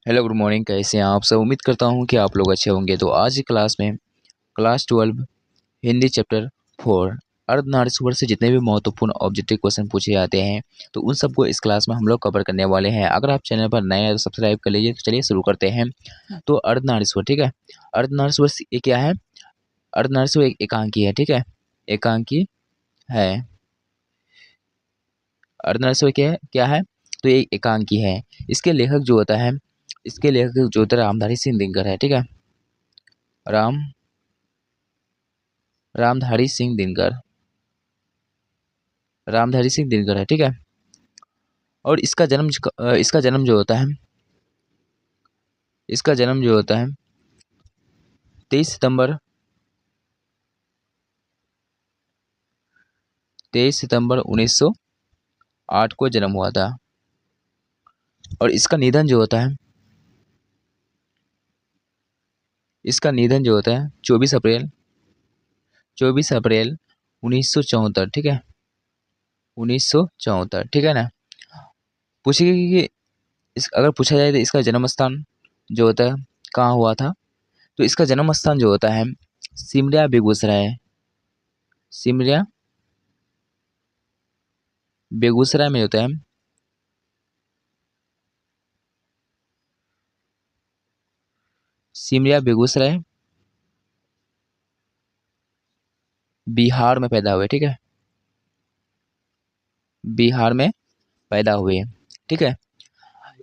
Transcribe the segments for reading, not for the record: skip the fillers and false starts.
Hello good morning. कैसे हैं आप सब? उम्मीद करता हूँ कि आप लोग अच्छे होंगे। तो आज की क्लास में क्लास 12 हिंदी चैप्टर 4 अर्धनारीश्वर से जितने भी महत्वपूर्ण ऑब्जेक्टिव क्वेश्चन पूछे जाते हैं तो उन सबको इस क्लास में हम लोग कवर करने वाले हैं। अगर आप चैनल पर नए हैं तो सब्सक्राइब कर लीजिए। तो चलिए शुरू करते हैं। तो अर्धनारीश्वर, ठीक है। अर्धनारीश्वर ये क्या है? अर्धनारीश्वर एक एकांकी है, ठीक है। एकांकी है। अर्धनारीश्वर क्या है? तो ये एकांकी है। इसके लेखक जो होता है रामधारी सिंह दिनकर है, ठीक है। राम रामधारी सिंह दिनकर रामधारी सिंह दिनकर है, ठीक है। और इसका जन्म जो होता है इसका जन्म जो होता है 23 सितंबर 1908 को जन्म हुआ था। और इसका निधन जो होता है 24 अप्रैल 1974, ठीक है। 1974, ठीक है ना। पूछिए कि अगर पूछा जाए तो इसका जन्म स्थान जो होता है कहाँ हुआ था, तो इसका जन्म स्थान जो होता है सिमरिया बेगूसराय में होता है। सिमरिया बेगूसराय बिहार में पैदा हुए, ठीक है। बिहार में पैदा हुए, ठीक है।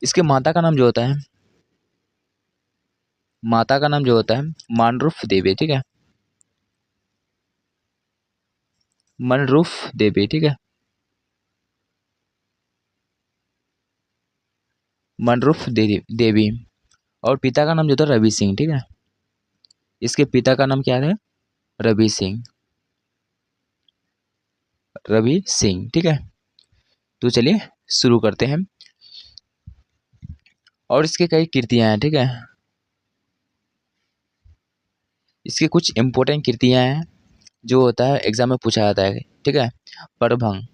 इसके माता का नाम जो होता है मानरूफ देवी, ठीक है। मनरूफ देवी, ठीक है। मनरूफ देवी। और पिता का नाम जो था रवि सिंह, ठीक है। इसके पिता का नाम क्या है? रवि सिंह, ठीक है। तो चलिए शुरू करते हैं। और इसके कई कृतियां हैं, ठीक है। इसकी कुछ इंपॉर्टेंट कृतियां हैं जो होता है एग्जाम में पूछा जाता है, ठीक है। परभंग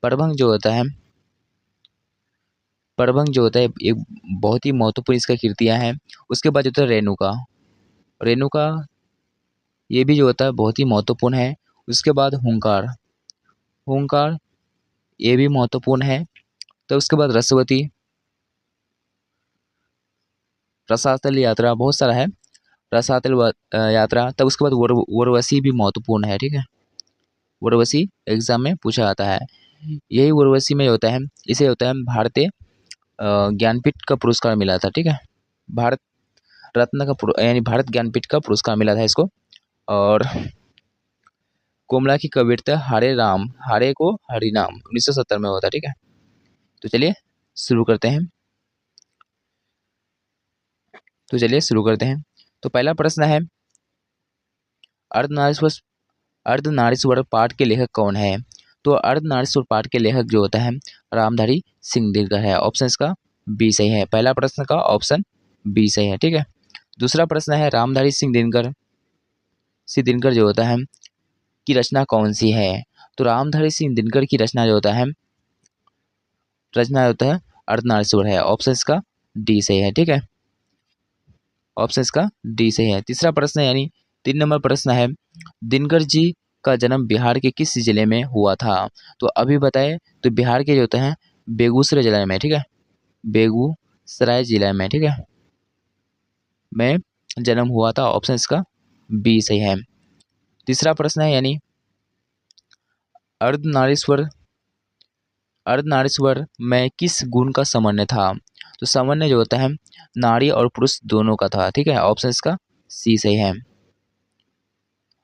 परभंग जो होता है एक बहुत ही महत्वपूर्ण इसका कृतियां हैं। उसके बाद जो होता है रेणुका ये भी जो होता है बहुत ही महत्वपूर्ण है। उसके बाद हुंकार ये भी महत्वपूर्ण है। तो उसके बाद रसातल यात्रा, बहुत सारा है। यात्रा। तब उसके बाद उर्वशी भी महत्वपूर्ण है, ठीक है। उर्वशी एग्जाम में पूछा जाता है। यही उर्वशी में होता है, इसे होता है भारतीय ज्ञानपीठ का पुरस्कार मिला था, ठीक है। भारत रत्न का यानी भारत ज्ञानपीठ का पुरस्कार मिला था इसको। और कोमला की कविता हारे को हरिनाम 1970 में होता, ठीक है। तो चलिए शुरू करते हैं। तो पहला प्रश्न है अर्धनारीश्वर अर्धनारीश्वर पाठ के लेखक कौन है? तो अर्धनारीश्वर पाठ के लेखक जो होता है रामधारी सिंह दिनकर है। ऑप्शन इसका बी सही है। पहला प्रश्न का ऑप्शन बी सही है, ठीक है। दूसरा प्रश्न है रामधारी सिंह दिनकर जो होता है की रचना कौन सी है? तो रामधारी सिंह दिनकर की रचना जो होता है अर्धनारीश्वर है। ऑप्शन इसका डी सही है, ठीक है। ऑप्शन इसका डी सही है। तीसरा प्रश्न यानी 3 नंबर प्रश्न है दिनकर जी का जन्म बिहार के किस जिले में हुआ था? तो अभी बताए तो बिहार के जो होते हैं बेगूसराय जिले में, ठीक है। बेगूसराय जिले में, ठीक है, में जन्म हुआ था। ऑप्शन इसका बी सही है। तीसरा प्रश्न है यानी अर्धनारीश्वर में किस गुण का समन्वय था? तो समन्वय जो होता है नारी और पुरुष दोनों का था, ठीक है। ऑप्शन इसका सी सही है।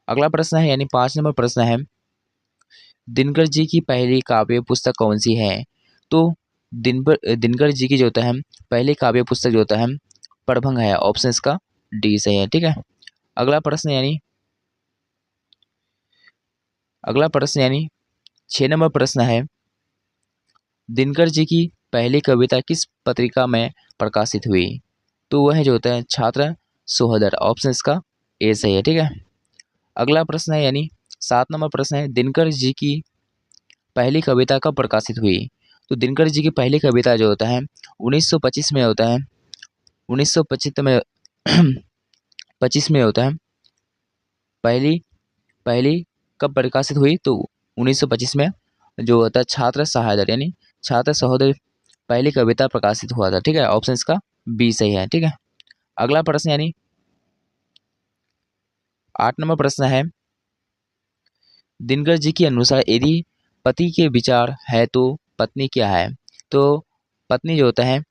अगला प्रश्न है यानी 5 नंबर प्रश्न है दिनकर जी की पहली काव्य पुस्तक कौन सी है? तो दिनकर जी की जो होता है पहली काव्य पुस्तक जो होता है परभंग है। ऑप्शन इसका डी सही है, ठीक है। अगला प्रश्न यानी 6 नंबर प्रश्न है दिनकर जी की पहली कविता किस पत्रिका में प्रकाशित हुई? तो वह जो होता है छात्र सोहदर। ऑप्शन इसका ए सही है, ठीक है। अगला प्रश्न है यानी 7 नंबर प्रश्न है दिनकर जी की पहली कविता कब प्रकाशित हुई? तो दिनकर जी की पहली कविता जो होता है 1925 में होता है 1925 में 25 में होता है। पहली पहली कब प्रकाशित हुई तो 1925 में जो होता है छात्र सहोदर यानी छात्र सहोदर पहली कविता प्रकाशित हुआ था। ठीक है, ऑप्शन इसका बी सही है। ठीक है, अगला प्रश्न यानी 8 नंबर प्रश्न है, दिनकर जी के अनुसार यदि पति के विचार है तो पत्नी क्या है? तो पत्नी जो होता है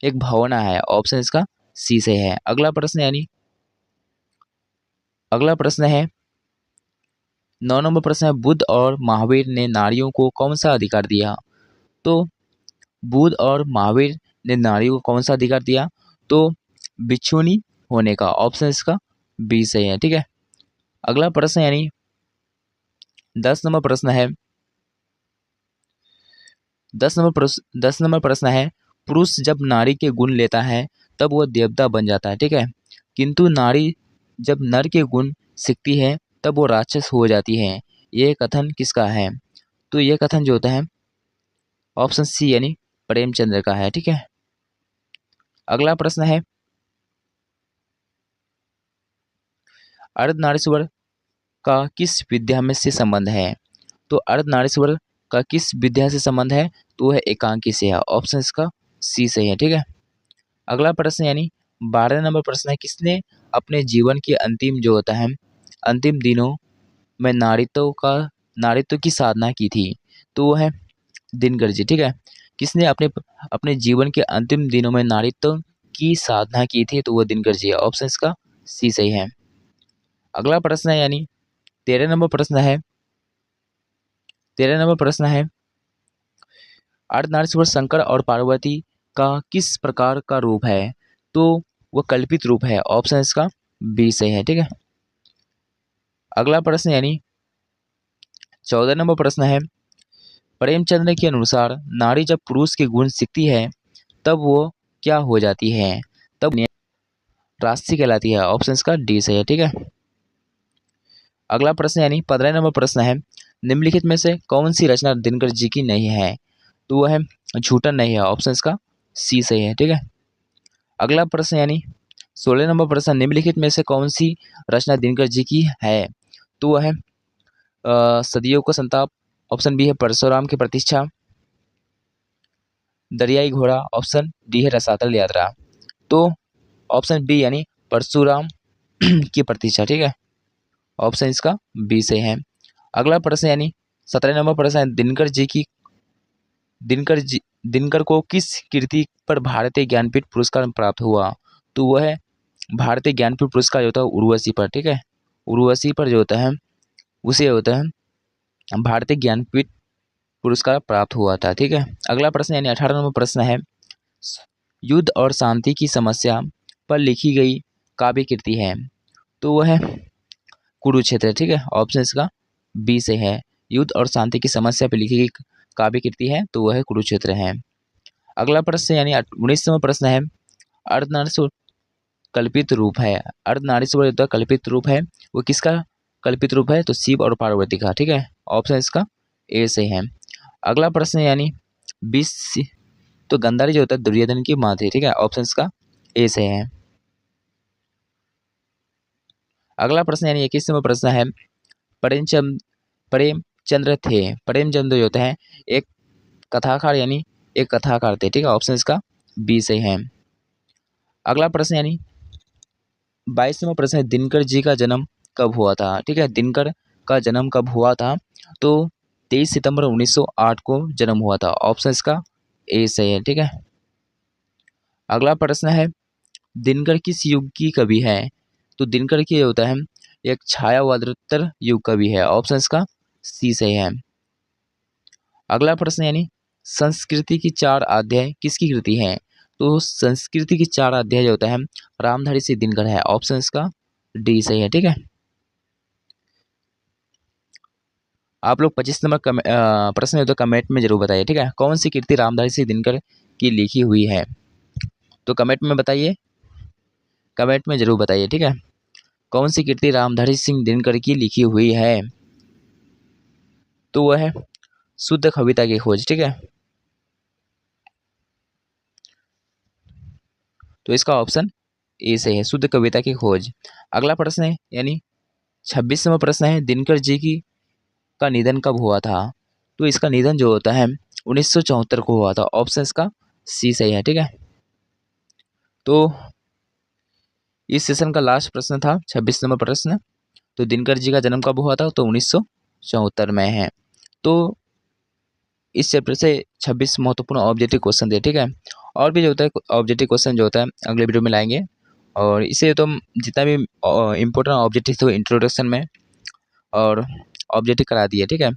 एक भावना है, ऑप्शन इसका सी से है। अगला प्रश्न है 9 नंबर प्रश्न है, बुद्ध और महावीर ने नारियों को कौन सा अधिकार दिया? तो बुद्ध और महावीर ने नारियों को कौन सा अधिकार दिया? तो भिक्षुणी होने का, ऑप्शन इसका बी सही है। ठीक है, अगला प्रश्न यानी 10 नंबर प्रश्न है 10 नंबर प्रश्न है, पुरुष जब नारी के गुण लेता है तब वह देवता बन जाता है। ठीक है, किंतु नारी जब नर के गुण सीखती है तब वो राक्षस हो जाती है। यह कथन किसका है? तो यह कथन जो होता है ऑप्शन सी यानी प्रेमचंद्र का है। ठीक है, अगला प्रश्न है, अर्धनारीश्वर का किस विद्या में से संबंध है? तो अर्धनारीश्वर का किस विद्या से संबंध है? तो वह एकांकी से है, ऑप्शन इसका सी सही है। ठीक है, अगला प्रश्न यानी 12 नंबर प्रश्न है, किसने अपने जीवन के अंतिम जो होता है अंतिम दिनों में नारित्व की साधना की थी? तो वो है दिनकर जी। ठीक है, किसने अपने अपने जीवन के अंतिम दिनों में नारित्व की साधना की थी? तो वो दिनकर जी है, ऑप्शन इसका सी सही है। अगला प्रश्न है यानी 13 नंबर प्रश्न है 13 नंबर प्रश्न है, अर्धनारीश्वर शंकर और पार्वती का किस प्रकार का रूप है? तो वह कल्पित रूप है, ऑप्शन इसका बी सही है। ठीक है, अगला प्रश्न यानी 14 नंबर प्रश्न है, प्रेमचंद्र के अनुसार नारी जब पुरुष के गुण सीखती है तब वो क्या हो जाती है? तब राशि कहलाती है, ऑप्शन इसका डी सही है। ठीक है, अगला प्रश्न यानी 15 नंबर प्रश्न है, निम्नलिखित में से कौन सी रचना दिनकर जी की नहीं है? तो वह है झूठन नहीं है, ऑप्शन इसका सी सही है। ठीक है, अगला प्रश्न यानी 16 नंबर प्रश्न, निम्नलिखित में से कौन सी रचना दिनकर जी की है? तो वह है सदियों का संताप, ऑप्शन बी है परशुराम की प्रतिष्ठा, दरियाई घोड़ा, ऑप्शन डी है रसातल यात्रा। तो ऑप्शन बी यानी परशुराम की प्रतिष्ठा। ठीक है, ऑप्शन इसका बी से है। अगला प्रश्न यानी 17 नंबर प्रश्न है, दिनकर को किस कृति पर भारतीय ज्ञानपीठ पुरस्कार प्राप्त हुआ? तो वह है भारतीय ज्ञानपीठ पुरस्कार जो होता है उर्वशी पर। ठीक है, उर्वशी पर जो होता है उसे होता है भारतीय ज्ञानपीठ पुरस्कार प्राप्त हुआ था। ठीक है, अगला प्रश्न यानी 18 नंबर प्रश्न है, युद्ध और शांति की समस्या पर लिखी गई काव्य कृति है? तो वह है कुरुक्षेत्र। ठीक है, ऑप्शन इसका बी से है, युद्ध और शांति की समस्या पर लिखी गई काव्य कृति है तो वह कुरुक्षेत्र है। अगला प्रश्न यानी 19वां प्रश्न है, अर्धनारीश्वर कल्पित रूप है। अर्धनारीश्वर जो कल्पित रूप है वो किसका कल्पित रूप है? तो शिव और पार्वती का। ठीक है, ऑप्शन इसका ए से है। अगला प्रश्न यानी 20 तो गांधारी जो होता है दुर्योधन की माँ थी। ठीक है, ऑप्शन इसका ए से है। अगला प्रश्न यानी 21वां प्रश्न है, प्रेमचंद प्रेमचंद्र थे प्रेमचंद्र जो होते हैं एक कथाकार यानी एक कथाकार थे। ठीक है, ऑप्शन इसका बी से है। अगला प्रश्न यानी 22वां प्रश्न है, दिनकर जी का जन्म कब हुआ था? ठीक है, दिनकर का जन्म कब हुआ था? तो 23 सितंबर 1908 को जन्म हुआ था, ऑप्शन इसका ए सही है। ठीक है, अगला प्रश्न है, दिनकर किस युग की कवि है? तो दिनकर की होता है एक छायावादोत्तर युग कवि है, ऑप्शन इसका सी सही है। अगला प्रश्न यानी संस्कृति की 4 अध्याय किसकी कृति है? तो संस्कृति की 4 अध्याय जो होता है रामधारी सिंह दिनकर है, ऑप्शन इसका डी सही है। ठीक है, आप लोग 25 नंबर प्रश्न है तो कमेंट में जरूर बताइए। ठीक है, कौन सी कृति रामधारी सिंह दिनकर की लिखी हुई है? तो कमेंट में बताइए, कमेंट में जरूर बताइए। ठीक है, कौन सी कृति रामधारी सिंह दिनकर की लिखी हुई है? तो वह है शुद्ध कविता की खोज। ठीक है, तो इसका ऑप्शन ए सही है, शुद्ध कविता की खोज। अगला प्रश्न है यानी 26वां प्रश्न है, दिनकर जी की का निधन कब हुआ था? तो इसका निधन जो होता है 1974 को हुआ था। ऑप्शन इसका सी सही है, ठीक है। तो इस सेशन का लास्ट प्रश्न था 26 नंबर प्रश्न। तो दिनकर जी का जन्म कब हुआ था? तो 1974 में है। तो इस चैप्टर से 26 महत्वपूर्ण ऑब्जेक्टिव क्वेश्चन थे, ठीक है। और भी जो होता है ऑब्जेक्टिव क्वेश्चन जो होता है अगले वीडियो में लाएंगे। और इसे तो हम जितना भी इम्पोर्टेंट ऑब्जेक्टिव थे इंट्रोडक्शन में और ऑब्जेक्टिव करा दिए, ठीक है।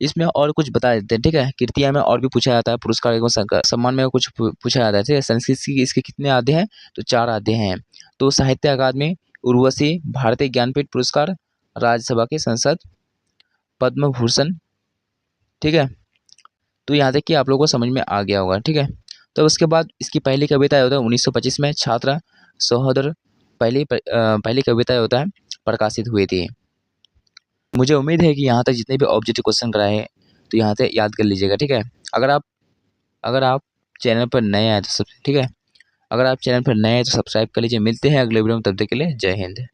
इसमें और कुछ बता देते हैं, ठीक है। कृतियाँ में और भी पूछा जाता है, पुरस्कार एवं सम्मान में कुछ पूछा जाता है, ठीक है। संस्कृत की इसके कितने अध्याय हैं? तो 4 अध्याय हैं। तो साहित्य अकादमी, उर्वशी, भारतीय ज्ञानपीठ पुरस्कार, राज्यसभा के संसद, पद्म भूषण, ठीक है। तो यहाँ तक कि आप लोगों को समझ में आ गया होगा, ठीक है। तो उसके बाद इसकी पहली कविता होता है 1925 में छात्र सहोदर पहली कविता होता है प्रकाशित हुई थी। मुझे उम्मीद है कि यहाँ तक जितने भी ऑब्जेक्टिव क्वेश्चन कराए हैं तो यहाँ से याद कर लीजिएगा, ठीक है। अगर आप चैनल पर नए आए तो सब ठीक है, अगर आप चैनल पर नए हैं तो सब्सक्राइब कर लीजिए। मिलते हैं अगले वीडियो में, तब तक के लिए जय हिंद।